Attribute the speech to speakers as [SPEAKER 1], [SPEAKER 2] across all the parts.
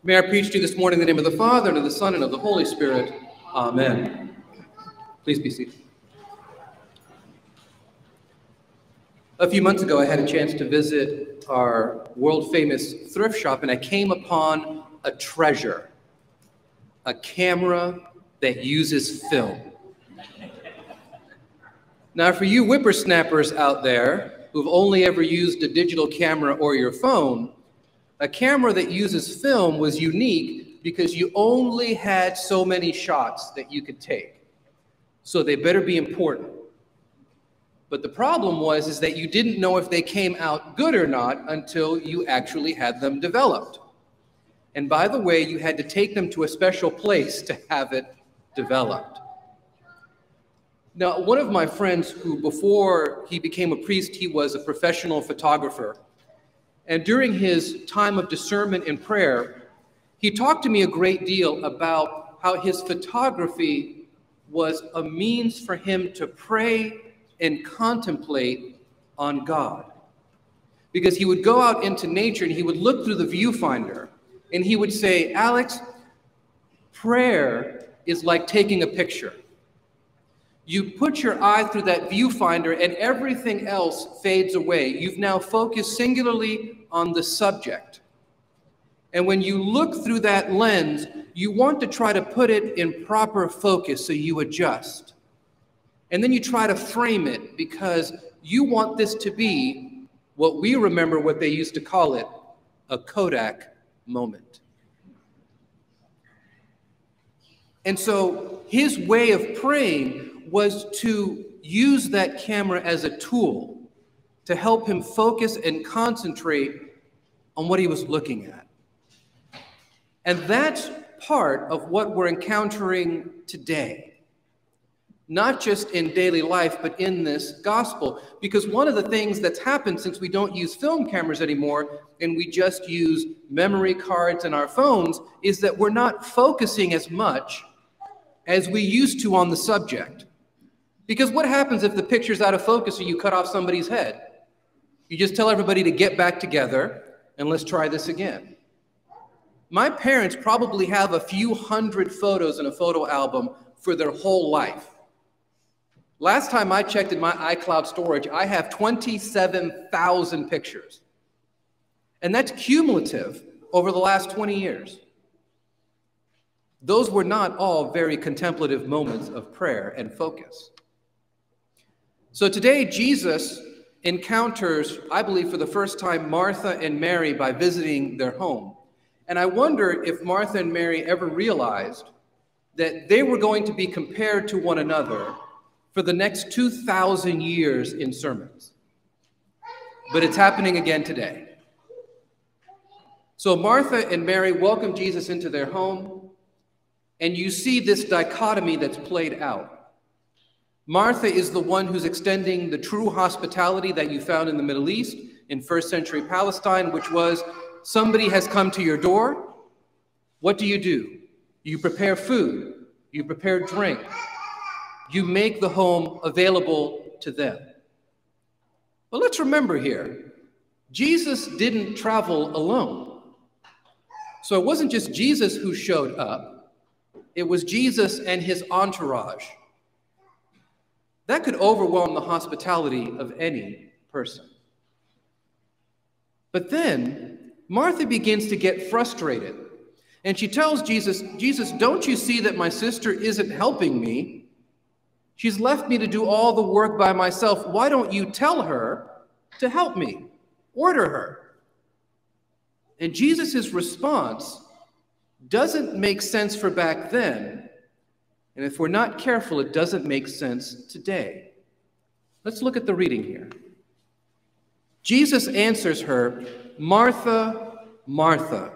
[SPEAKER 1] May I preach to you this morning in the name of the Father, and of the Son, and of the Holy Spirit. Amen. Please be seated. A few months ago, I had a chance to visit our world-famous thrift shop, and I came upon a treasure, a camera that uses film. Now, for you whippersnappers out there who've only ever used a digital camera or your phone, a camera that uses film was unique because you only had so many shots that you could take. So they better be important. But the problem was that you didn't know if they came out good or not until you actually had them developed. And by the way, you had to take them to a special place to have it developed. Now, one of my friends who, before he became a priest, he was a professional photographer. And during his time of discernment and prayer, he talked to me a great deal about how his photography was a means for him to pray and contemplate on God. Because he would go out into nature and he would look through the viewfinder and he would say, "Alex, prayer is like taking a picture. You put your eye through that viewfinder and everything else fades away. You've now focused singularly on the subject. And when you look through that lens, you want to try to put it in proper focus, so you adjust. And then you try to frame it because you want this to be what we remember what they used to call it, a Kodak moment." And so his way of praying was to use that camera as a tool to help him focus and concentrate on what he was looking at. And that's part of what we're encountering today, not just in daily life, but in this gospel. Because one of the things that's happened since we don't use film cameras anymore and we just use memory cards and our phones is that we're not focusing as much as we used to on the subject. Because what happens if the picture's out of focus or you cut off somebody's head? You just tell everybody to get back together and let's try this again. My parents probably have a few hundred photos in a photo album for their whole life. Last time I checked in my iCloud storage, I have 27,000 pictures. And that's cumulative over the last 20 years. Those were not all very contemplative moments of prayer and focus. So today, Jesus encounters, I believe for the first time, Martha and Mary by visiting their home. And I wonder if Martha and Mary ever realized that they were going to be compared to one another for the next 2,000 years in sermons. But it's happening again today. So Martha and Mary welcome Jesus into their home, and you see this dichotomy that's played out. Martha is the one who's extending the true hospitality that you found in the Middle East, in first century Palestine, which was somebody has come to your door. What do? You prepare food, you prepare drink, you make the home available to them. But let's remember here, Jesus didn't travel alone. So it wasn't just Jesus who showed up, it was Jesus and his entourage. That could overwhelm the hospitality of any person. But then Martha begins to get frustrated. And she tells Jesus, "Jesus, don't you see that my sister isn't helping me? She's left me to do all the work by myself. Why don't you tell her to help me? Order her." And Jesus' response doesn't make sense for back then. And if we're not careful, it doesn't make sense today. Let's look at the reading here. Jesus answers her, "Martha, Martha,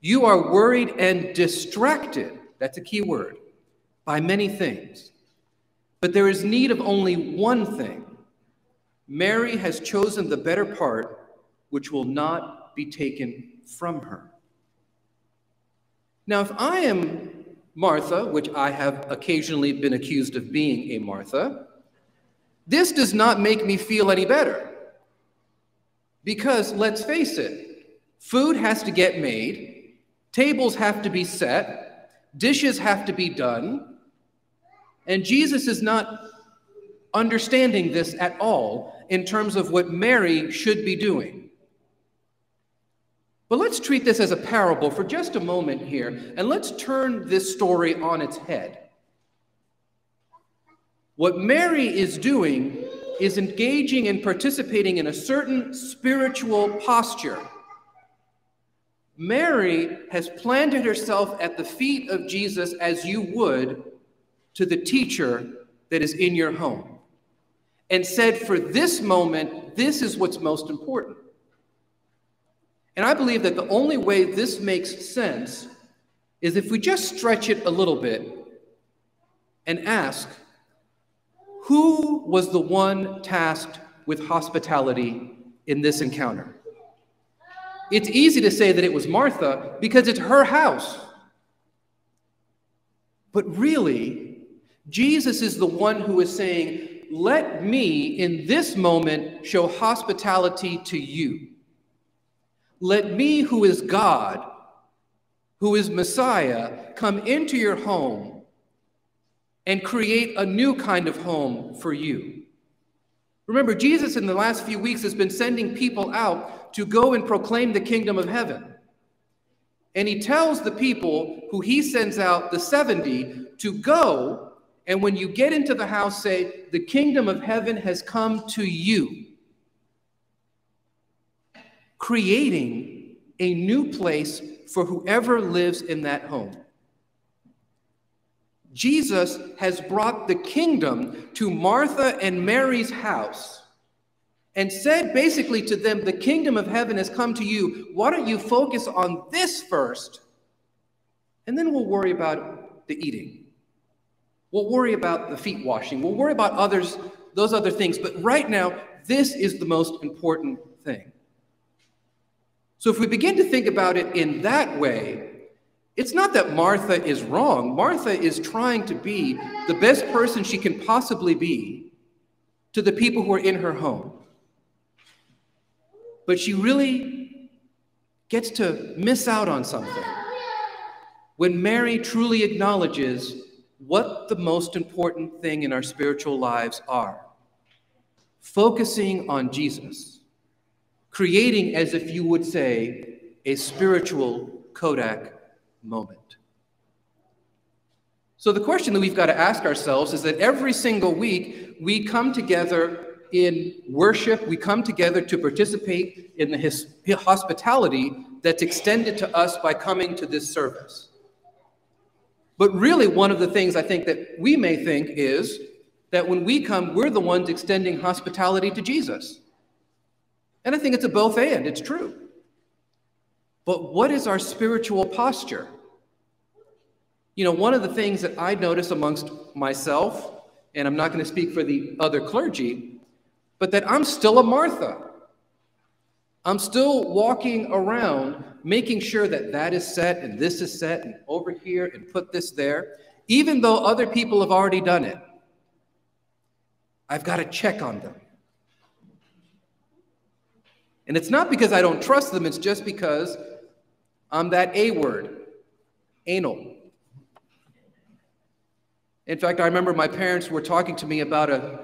[SPEAKER 1] you are worried and distracted," that's a key word, "by many things. But there is need of only one thing. Mary has chosen the better part, which will not be taken from her." Now, if I am Martha, which I have occasionally been accused of being a Martha, this does not make me feel any better. Because let's face it, food has to get made, Tables have to be set, dishes have to be done, and Jesus is not understanding this at all in terms of what Mary should be doing. But let's treat this as a parable for just a moment here, and let's turn this story on its head. What Mary is doing is engaging and participating in a certain spiritual posture. Mary has planted herself at the feet of Jesus as you would to the teacher that is in your home, and said, for this moment, this is what's most important. And I believe that the only way this makes sense is if we just stretch it a little bit and ask, who was the one tasked with hospitality in this encounter? It's easy to say that it was Martha because it's her house. But really, Jesus is the one who is saying, let me in this moment show hospitality to you. Let me, who is God, who is Messiah, come into your home and create a new kind of home for you. Remember, Jesus in the last few weeks has been sending people out to go and proclaim the kingdom of heaven. And he tells the people who he sends out, the 70, to go, and when you get into the house, say, the kingdom of heaven has come to you. Creating a new place for whoever lives in that home. Jesus has brought the kingdom to Martha and Mary's house and said basically to them, the kingdom of heaven has come to you. Why don't you focus on this first, and then we'll worry about the eating. We'll worry about the feet washing. We'll worry about those other things. But right now, this is the most important thing. So if we begin to think about it in that way, it's not that Martha is wrong. Martha is trying to be the best person she can possibly be to the people who are in her home. But she really gets to miss out on something when Mary truly acknowledges what the most important thing in our spiritual lives are. Focusing on Jesus. Creating, as if you would say, a spiritual Kodak moment. So the question that we've got to ask ourselves is that every single week we come together in worship, we come together to participate in the hospitality that's extended to us by coming to this service. But really one of the things I think that we may think is that when we come, we're the ones extending hospitality to Jesus. And I think it's a both and, it's true. But what is our spiritual posture? You know, one of the things that I notice amongst myself, and I'm not going to speak for the other clergy, but that I'm still a Martha. I'm still walking around making sure that that is set and this is set and over here and put this there, even though other people have already done it. I've got to check on them. And it's not because I don't trust them, it's just because I'm that A word, anal. In fact, I remember my parents were talking to me about a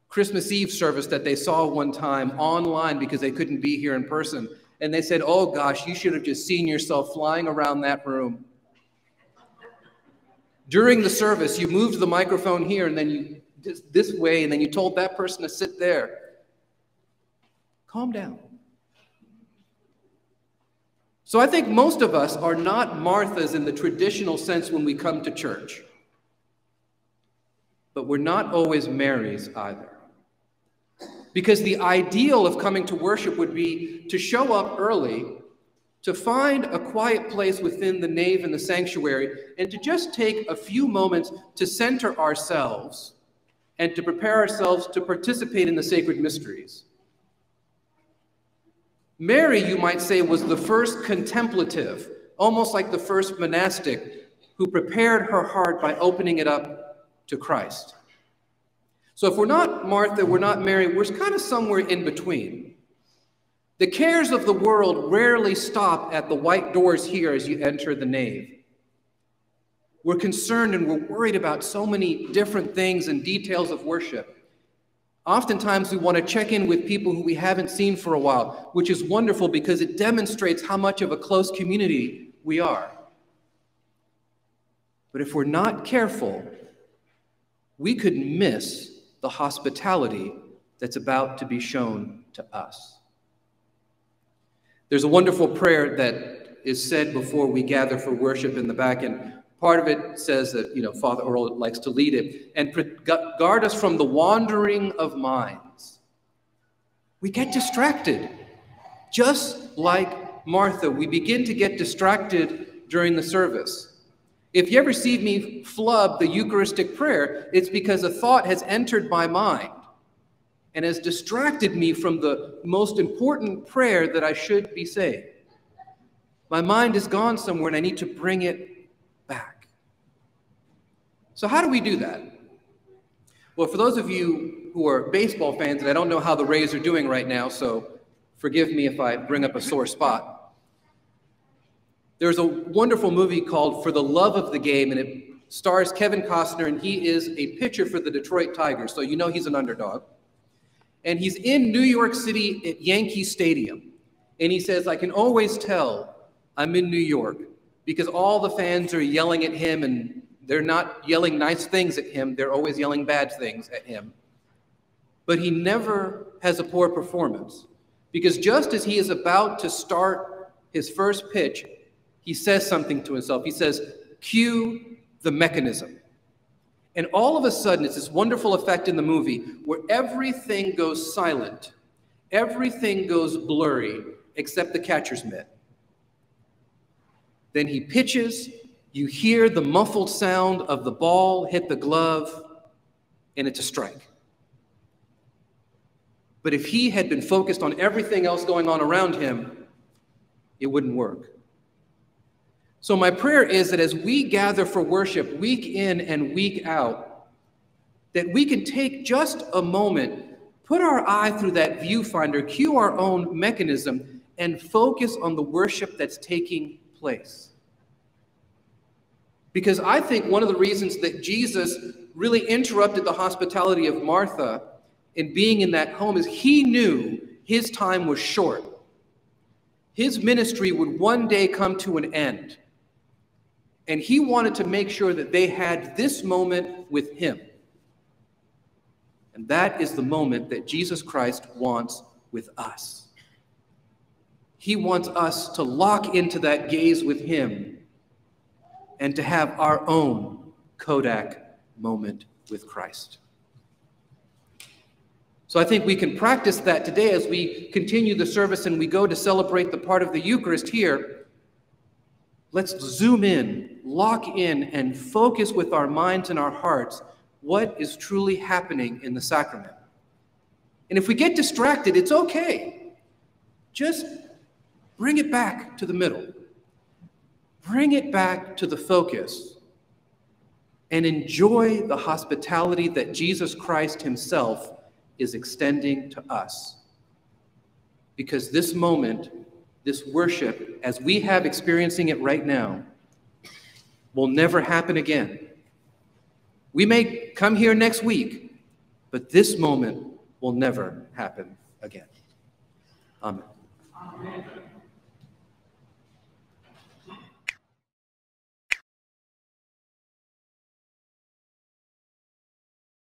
[SPEAKER 1] Christmas Eve service that they saw one time online because they couldn't be here in person. And they said, oh gosh, you should have just seen yourself flying around that room. During the service, you moved the microphone here and then you this way, and then you told that person to sit there. Calm down. So I think most of us are not Marthas in the traditional sense when we come to church. But we're not always Marys either. Because the ideal of coming to worship would be to show up early, to find a quiet place within the nave and the sanctuary, and to just take a few moments to center ourselves and to prepare ourselves to participate in the sacred mysteries. Mary, you might say, was the first contemplative, almost like the first monastic, who prepared her heart by opening it up to Christ. So if we're not Martha, we're not Mary, we're kind of somewhere in between. The cares of the world rarely stop at the white doors here as you enter the nave. We're concerned and we're worried about so many different things and details of worship. Oftentimes we want to check in with people who we haven't seen for a while, which is wonderful because it demonstrates how much of a close community we are. But if we're not careful, we could miss the hospitality that's about to be shown to us. There's a wonderful prayer that is said before we gather for worship in the back, and part of it says that, Father Earl likes to lead it, and guard us from the wandering of minds. We get distracted. Just like Martha, we begin to get distracted during the service. If you ever see me flub the Eucharistic prayer, it's because a thought has entered my mind and has distracted me from the most important prayer that I should be saying. My mind has gone somewhere and I need to bring it back. So how do we do that? Well, for those of you who are baseball fans, and I don't know how the Rays are doing right now, so forgive me if I bring up a sore spot. There's a wonderful movie called For the Love of the Game, and it stars Kevin Costner, and he is a pitcher for the Detroit Tigers, so he's an underdog. And he's in New York City at Yankee Stadium, and he says, I can always tell I'm in New York because all the fans are yelling at him, and they're not yelling nice things at him, they're always yelling bad things at him. But he never has a poor performance, because just as he is about to start his first pitch, he says something to himself. He says, cue the mechanism. And all of a sudden, it's this wonderful effect in the movie where everything goes silent, everything goes blurry, except the catcher's mitt. Then he pitches, you hear the muffled sound of the ball hit the glove, and it's a strike. But if he had been focused on everything else going on around him, it wouldn't work. So my prayer is that as we gather for worship week in and week out, that we can take just a moment, put our eye through that viewfinder, cue our own mechanism, and focus on the worship that's taking place. Because I think one of the reasons that Jesus really interrupted the hospitality of Martha in being in that home is he knew his time was short. His ministry would one day come to an end. And he wanted to make sure that they had this moment with him. And that is the moment that Jesus Christ wants with us. He wants us to lock into that gaze with him and to have our own Kodak moment with Christ. So I think we can practice that today as we continue the service and we go to celebrate the part of the Eucharist here. Let's zoom in, lock in, and focus with our minds and our hearts what is truly happening in the sacrament. And if we get distracted, it's okay. Just bring it back to the middle. Bring it back to the focus and enjoy the hospitality that Jesus Christ himself is extending to us. Because this moment, this worship, as we have experiencing it right now, will never happen again. We may come here next week, but this moment will never happen again. Amen.
[SPEAKER 2] Amen.